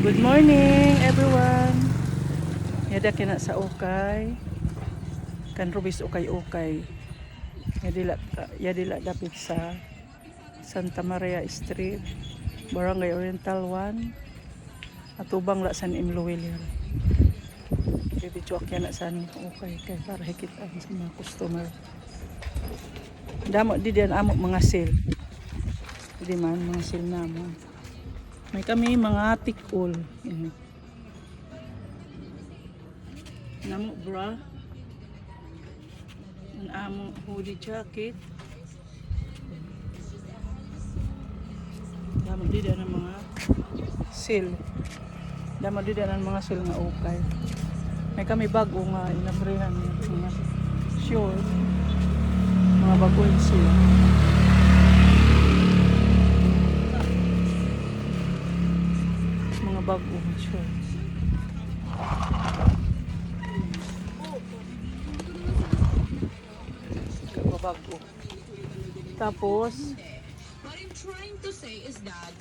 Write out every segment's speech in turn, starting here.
Good morning everyone. Yada kina sa ukay. Kan rubis ukay-ukay. Yadila dapit sa Santa Maria Street, Barangay Oriental 1. Atubang la san Imluwil. Bibidyo kaya na san ukay kay para hikitaan sa mga customer. Damo di diyan amo mga sale. Di man mga sale namo. May kami mga tikul. Namo bra. Ang amo hoodie jacket. Damo di diyan ang mga sale. Damo di diyan ang mga sale nga ukay. May kami bago nga inabrihan mga short. Mga bagong sila. Mga bagong shorts. Bago. Tapos what I'm trying to say is that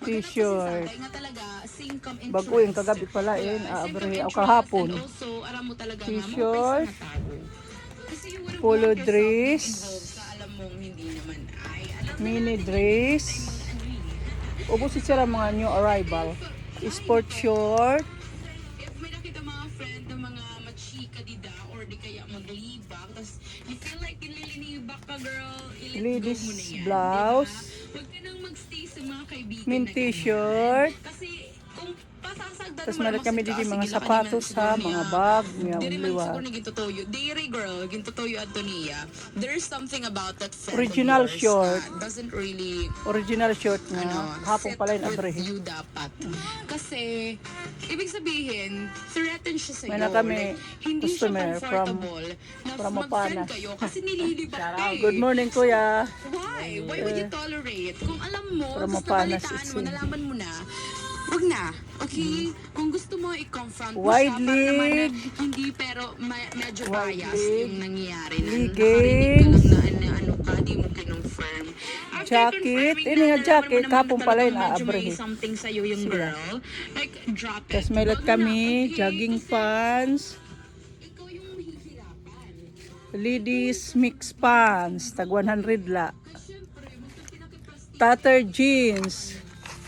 t-shirt. Bago yung kagabi pala abre o kahapon. T-shirt. Polo dress. Mini dress. Ubos sila mga new arrival. Sport short. If may nakita mga friend ng mga machika dida or di kaya maglibak, tas you feel like nililinibak ka girl, Ladies blouse. Huwag ka nang magstay sa mga kaibigan. Min t-shirt. Kasi kung pasasagdan Tapos meron kami dito mga sapatos ha, mga bag, mga uliwa. Dairy girl, gintutoyo Antonia. There's something about that Original short. Doesn't really Original short nga. Hapon pala yung abre. you dapat. Kasi, ibig sabihin, threaten siya sa'yo. May na kami Hindi siya customer comfortable na from mag-friend Mapanas. kayo kasi nililibak ka eh. Good morning kuya. Why? Why would you tolerate? Kung alam mo, From tapos Mapanas, nabalitaan it's mo, nalaman mo na, wag na. Okay? Kung gusto mo, i-confront mo Wide siya para naman na leg. hindi pero medyo Wide bias leg. yung nangyayari na Leggings. nakarinig ka lang na ano ka, di mo kinonfirm. After Jacket. confirming Ini nga nalaman jacket, mo naman kapon na pala talagang yun, medyo aabre. may something sa'yo yung Sila. girl. Like, drop it. Tapos may lot Wag kami, na, okay? jogging Kasi pants. ikaw yung mahihirapan. Ladies mix pants, tag 100 la. Siyempre, basta pinakipras Tatter jeans.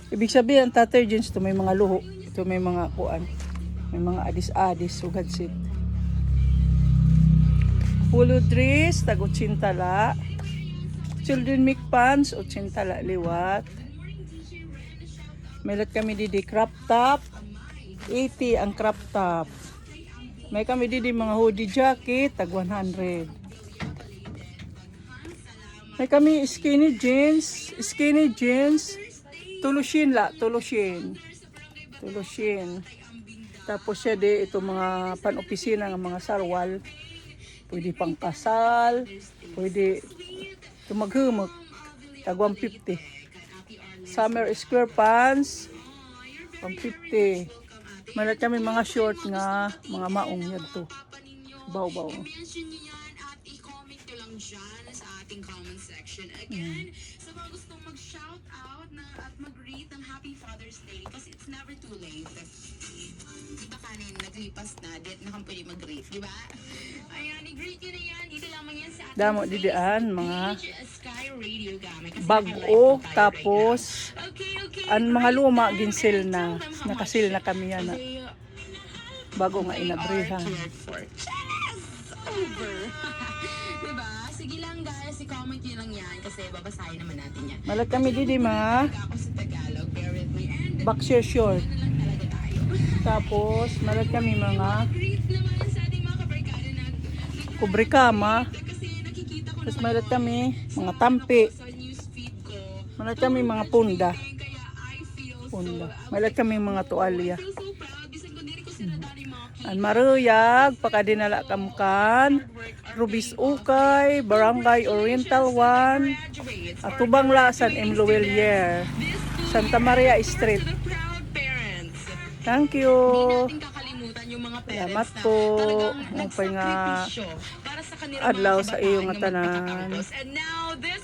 Ibig sabihin, tatter jeans to may mga luho. Ito may mga kuan. May mga adis-adis, sugad sit. Polo dress, tag 80 la. Children mix pants, 80 la liwat. May lot kami didi crop top. 80 ang crop top. May kami didi mga hoodie jacket, tag 100. May kami skinny jeans, tulushin la, tulushin. Tapos siya di ito mga pan-opisina ng mga sarwal. Pwede pang kasal, pwede tumaghumok, tag 150. Summer square pants, 150. Malat kami mga short nga, mga maong yan to. Baw-baw. i-mention nyo yan at i-comment nyo lang dyan sa ating comment section. Again, sa mga gustong mag-shout out na at mag-greet ng Happy Father's Day kasi it's never too late. Di ba kanin, naglipas na, di na kang pwede mag-greet, di ba? Ayan, i-greet nyo na yan. Dito lamang yan sa ating Damo didian mga page, Sky Radio Gamay. Kasi bago, naka-live po tayo tapos right now. Okay. ang mga luma ginsil na, nakasil na kami yan na. Okay, Bago nga they inabrihan. are cared for. Yes! Over! Diba? Sige lang guys, i-comment nyo lang yan kasi babasahin naman natin yan. Malat kami didi mga Ako sa Tagalog, bear with me. And boxer short. ano lang talaga tayo. Tapos malat kami mga Greet naman sa ating mga kabarkada na kubrikama. kasi nakikita ko Tapos naman malat kami mga tampi. sa newsfeed ko. Malat kami mga punda. Kaya I feel Punda. Malat kami mga tuwalya. so proud. Bisan ko diri ko sila dali mga An maruyag, pakadinala kamkan, Rubis Ukay, Barangay Oriental 1, graduates. at Tubang Lasan, Imluwil, Santa Maria Street. To the proud parents. Thank you. Hindi natin kakalimutan yung mga parents Salamat na po. talagang Mapay nga nagsakripisyo para sa kanilang adlaw mga sa iyo kabataan nga na tanan. magpapakampus. And now, this